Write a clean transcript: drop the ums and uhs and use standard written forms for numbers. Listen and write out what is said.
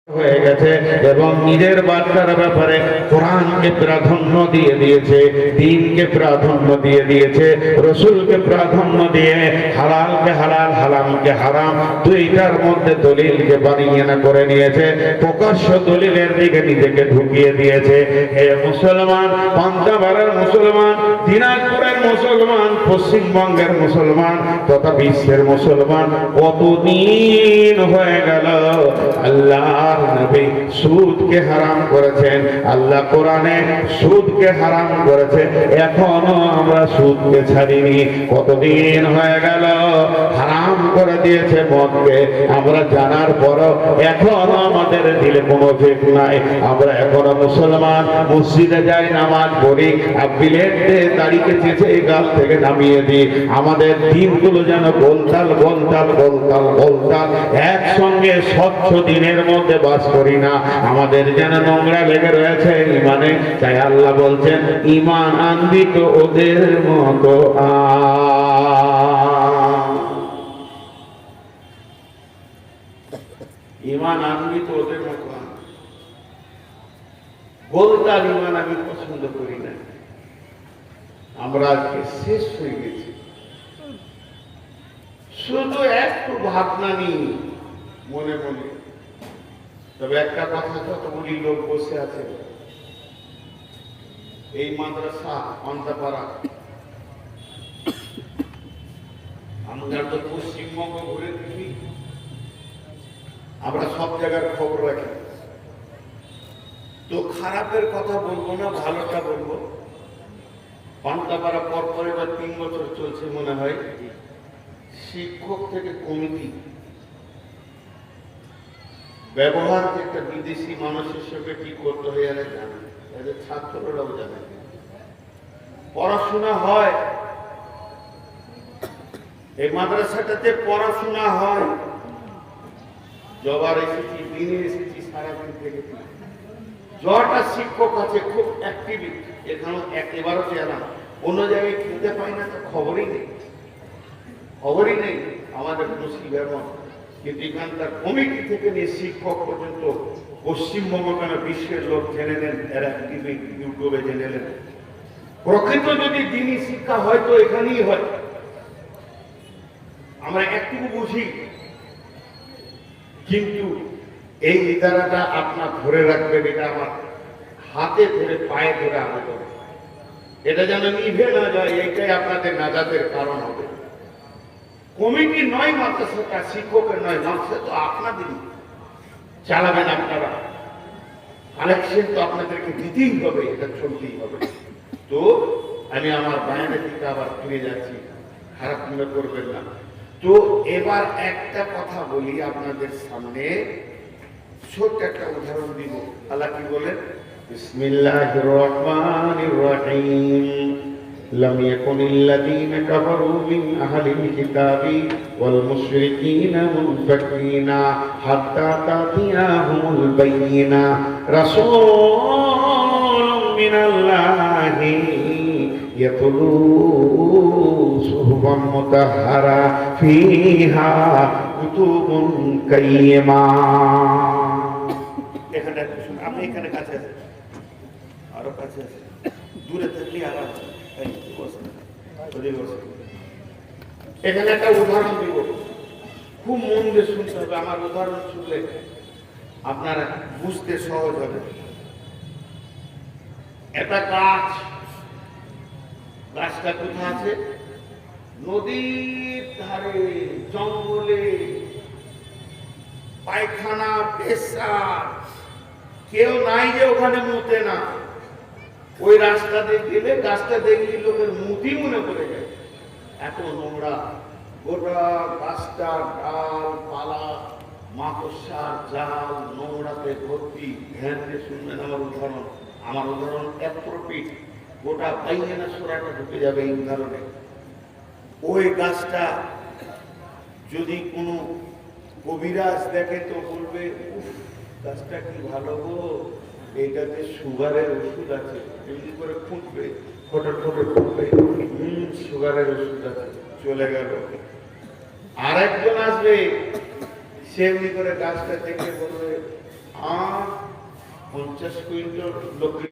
হয়ে গেছে এবং নিজের বাচ্চার ব্যাপারে কোরআনকে প্রাধান্য দিয়ে দিয়েছে, দ্বীনকে প্রাধান্য দিয়ে দিয়েছে, রসুলকে প্রাধান্য দিয়ে হালালকে হালাল, হারামকে হারাম, দুইটার মধ্যে দলিলকে বানিয়ে না করে নিয়েছে, প্রকাশ্য দলিলের দিকে নিজেকে ঢুকিয়ে দিয়েছে। হে মুসলমান, পান্তাবাড়ার মুসলমান, দিনাজপুরের মুসলমান, পশ্চিমবঙ্গের মুসলমান তথা বিশ্বের মুসলমান, কতদিন হয়ে গেল আল্লাহ নবী সুদকে হারাম করেছেন, আল্লাহ কোরআনে সুদকে হারাম করেছে, এখনো আমরা সুদকে ছাড়িনি। কতদিন হয়ে গেল হারাম করে দিয়েছে মদকে, আমরা জানার পরও এখনো আমাদের দিলে কোনো ভেদ নাই। আমরা এখনো মুসলমান, মসজিদে যাই, নামাজ পড়ি, বিলেট দাড়িকে চেঁচে এই গাল থেকে নামিয়ে দিই। আমাদের দিনগুলো যেন গোলতাল গোলতাল গোলতাল গোলতাল একসঙ্গে স্বচ্ছ দিনের মধ্যে বাস করি না, আমাদের যেন নোংরা লেগে রয়েছে ইমানে। তাই আল্লাহ বলছেন, ইমান আনবি তো ওদের মতো ইমান আনবি তো ওদের মতো গোলতাল ইমান আমি পছন্দ করি না। আমরা আজকে শেষ হয়ে গেছি, শুধু একটু ভাবনা নিই মনে মনে। তবে একটা কথা, যতগুলি লোক বসে আছে এই মাদ্রাসা পান্তাপাড়া, আমরা তো পশ্চিমবঙ্গ ঘুরে দেখি, আমরা সব জায়গার খবর রাখি। তো খারাপের কথা বলবো না, ভালোটা বলবো। পান্তাপাড়া পরপর এবার 3 বছর চলছে মনে হয়, শিক্ষক থেকে কমিটি ব্যবহার একটা বিদেশি মানুষের সঙ্গে কি করতে হয় এরা জানে, এদের ছাত্ররাও জানে। পড়াশোনা হয় এই মাদ্রাসাটাতে, পড়াশোনা হয়। জবার এসেছি, দিনে এসেছি, সারাদিন থেকে যটা শিক্ষক আছে খুব অ্যাক্টিভ, এখানেও একেবারও চেনা, অন্য জায়গায় খেতে পাই না, তো খবরই নেই, খবরই নেই আমাদের মুসলিমের মতো। কিন্তু এখানকার কমিটি থেকে নিয়ে শিক্ষক পর্যন্ত পশ্চিমবঙ্গ কেন বিশ্বের লোক জেনে নেন, এরা ইউটিউবে জেনে নেন। প্রকৃত যদি দিনী শিক্ষা হয়তো এখানেই হয়, আমরা একটুকু বুঝি। কিন্তু এই ইদারাটা আপনার ধরে রাখবেন, এটা আমার হাতে ধরে পায়ে ধরে আবেদন, এটা যেন নিভে না যায়, এইটাই আপনাদের নাজাতের কারণ হবে। কমিটি নয় মাদ্রাসাটা, শিক্ষকের নয়, মাদ্রাসা তো আপনাদেরই চালাবেন আপনারা, কালেকশন তো আপনাদেরকে দিতেই হবে, এটা চলতেই হবে। তো আমি আমার বায়ানের দিকে আবার ফিরে যাচ্ছি, খারাপ মনে করবেন না। তো এবার একটা কথা বলি আপনাদের সামনে, ছোট্ট একটা উদাহরণ দিব। আল্লাহ কি বলেন, বিসমিল্লাহির রহমানির রহিম, لم يكن الذين كفروا من أهل الكتاب والمشركين منفكين حتى تأتيهم البينة رسول من الله يتلو صحفا مطهرة فيها كتب قيمة। এখানে আপনি এখানে কাছে আছেন, আরো কাছে আছেন, দূরে থাকলে আর এখানে একটা উদাহরণ দিব, খুব মন দিয়ে শুনতে হবে। আমার উদাহরণ শুনলে আপনারা বুঝতে সহজ হবে। একটা গাছ, গাছটা কোথায় আছে? নদীর ধারে, জঙ্গলে, পায়খানা পেশাব কেউ নাই যে ওখানে মুতে না। ওই রাস্তা দিয়ে গেলে গাছটা দেখলে লোকের মুতি মনে করে যায়, এত নোংরা। গোটা গাছটা ডাল পালা মাকড়সার জাল নোংরাতে ভর্তি। ধ্যান দিয়ে শুনবেন আমার উদাহরণ অ্যাপ্রোপ্রিয়েট, গোটা বাইনা সোরাটা ঢুকে যাবে এই উদাহরণে। ওই গাছটা যদি কোনো কবিরাজ দেখে তো বলবে, উফ গাছটা কি ভালো গো, এইটাতে সুগারের ওষুধ আছে। এমনি করে ফুটবে, ফটো ফটো ফুটবে, সুগারের ওষুধ আছে, চলে গেল। আরেকজন আসবে, সে এমনি করে গাছটা দেখে বলবে, 50 কুইন্টাল লোক